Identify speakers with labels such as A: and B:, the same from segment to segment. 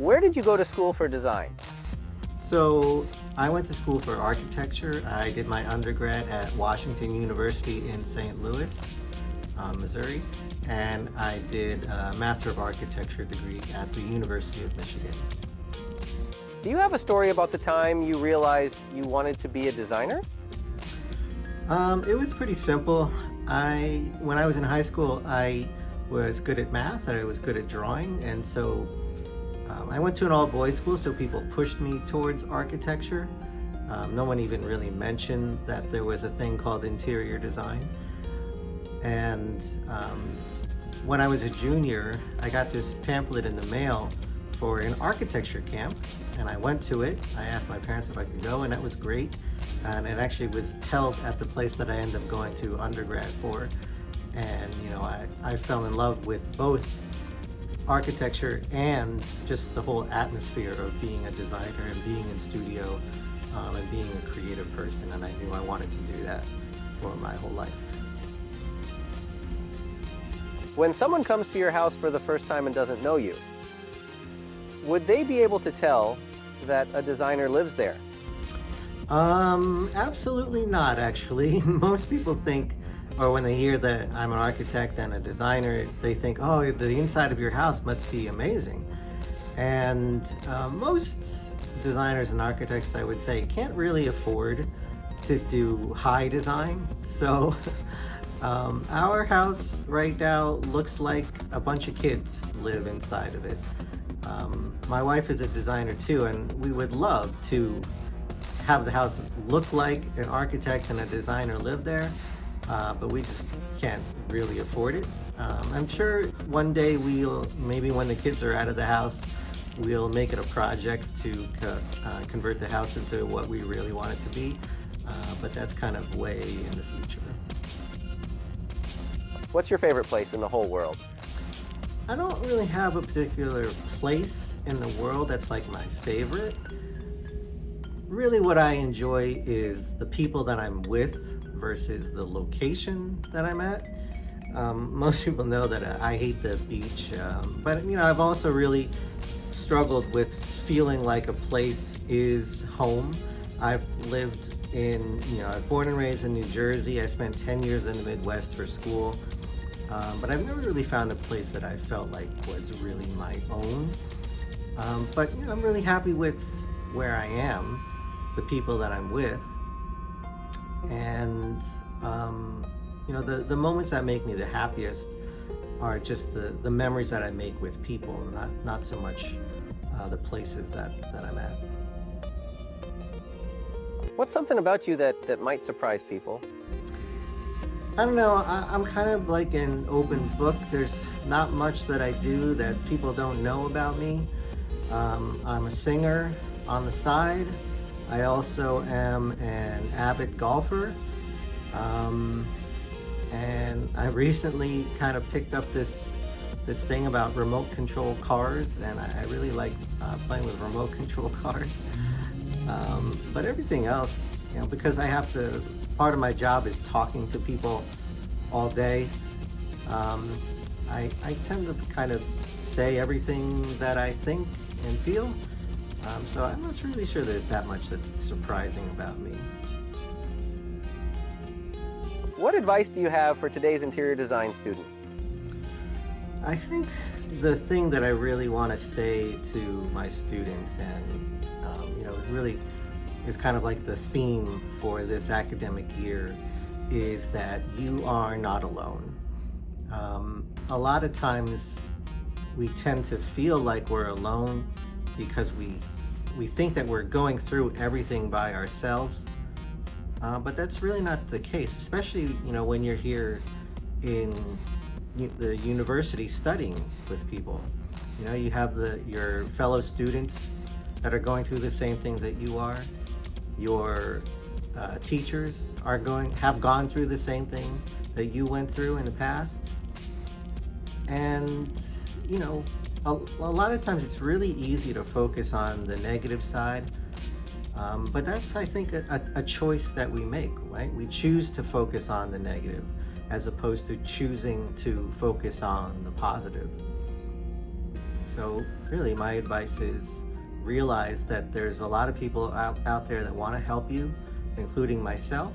A: Where did you go to school for design?
B: So I went to school for architecture. I did my undergrad at Washington University in St. Louis, Missouri, and I did a Master of Architecture degree at the University of Michigan.
A: Do you have a story about the time you realized you wanted to be a designer?
B: It was pretty simple. When I was in high school, I was good at math and I was good at drawing, and so I went to an all-boys school, so people pushed me towards architecture. No one even really mentioned that there was a thing called interior design. And when I was a junior, I got this pamphlet in the mail for an architecture camp, and I went to it. I asked my parents if I could go, and that was great. And it actually was held at the place that I ended up going to undergrad for. And I fell in love with both architecture and just the whole atmosphere of being a designer and being in studio and being a creative person, and I knew I wanted to do that for my whole life.
A: When someone comes to your house for the first time and doesn't know you, would they be able to tell that a designer lives there?
B: Absolutely not, actually. Most people think, or when they hear that I'm an architect and a designer, they think, oh, the inside of your house must be amazing. And most designers and architects, I would say, can't really afford to do high design. So our house right now looks like a bunch of kids live inside of it. My wife is a designer too, and we would love to have the house look like an architect and a designer live there. But we just can't really afford it. I'm sure one day maybe when the kids are out of the house, we'll make it a project to convert the house into what we really want it to be. But that's kind of way in the future.
A: What's your favorite place in the whole world?
B: I don't really have a particular place in the world that's like my favorite. Really what I enjoy is the people that I'm with versus the location that I'm at. Most people know that I hate the beach, but I've also really struggled with feeling like a place is home. I've lived I was born and raised in New Jersey. I spent 10 years in the Midwest for school, but I've never really found a place that I felt like was really my own. But I'm really happy with where I am, the people that I'm with, and the moments that make me the happiest are just the memories that I make with people, not so much the places that I'm at.
A: What's something about you that might surprise people?
B: I don't know, I'm kind of like an open book. There's not much that I do that people don't know about me. I'm a singer on the side. I also am an avid golfer. And I recently kind of picked up this thing about remote control cars, and I really like playing with remote control cars. But everything else, because part of my job is talking to people all day, I tend to kind of say everything that I think and feel. So I'm not really sure there's that much that's surprising about me.
A: What advice do you have for today's interior design student?
B: I think the thing that I really want to say to my students, and it really is kind of like the theme for this academic year, is that you are not alone. A lot of times we tend to feel like we're alone because we think that we're going through everything by ourselves. But that's really not the case, especially when you're here in the university studying with people. You have your fellow students that are going through the same things that you are. Your teachers have gone through the same thing that you went through in the past. And a lot of times it's really easy to focus on the negative side. But that's, I think, a choice that we make, right? We choose to focus on the negative as opposed to choosing to focus on the positive. So really my advice is realize that there's a lot of people out there that want to help you, including myself.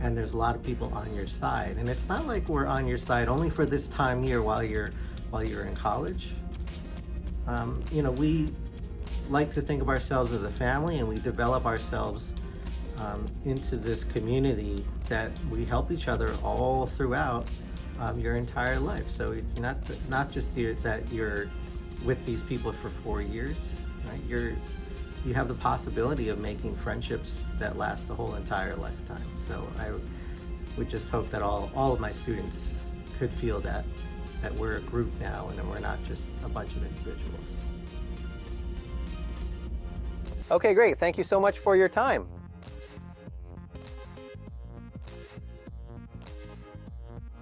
B: And there's a lot of people on your side. And it's not like we're on your side only for this time here while you're in college. We like to think of ourselves as a family, and we develop ourselves into this community that we help each other all throughout your entire life. So it's not just that you're with these people for 4 years, right? You have the possibility of making friendships that last the whole entire lifetime. So I would just hope that all of my students could feel that we're a group now and we're not just a bunch of individuals.
A: Okay, great. Thank you so much for your time.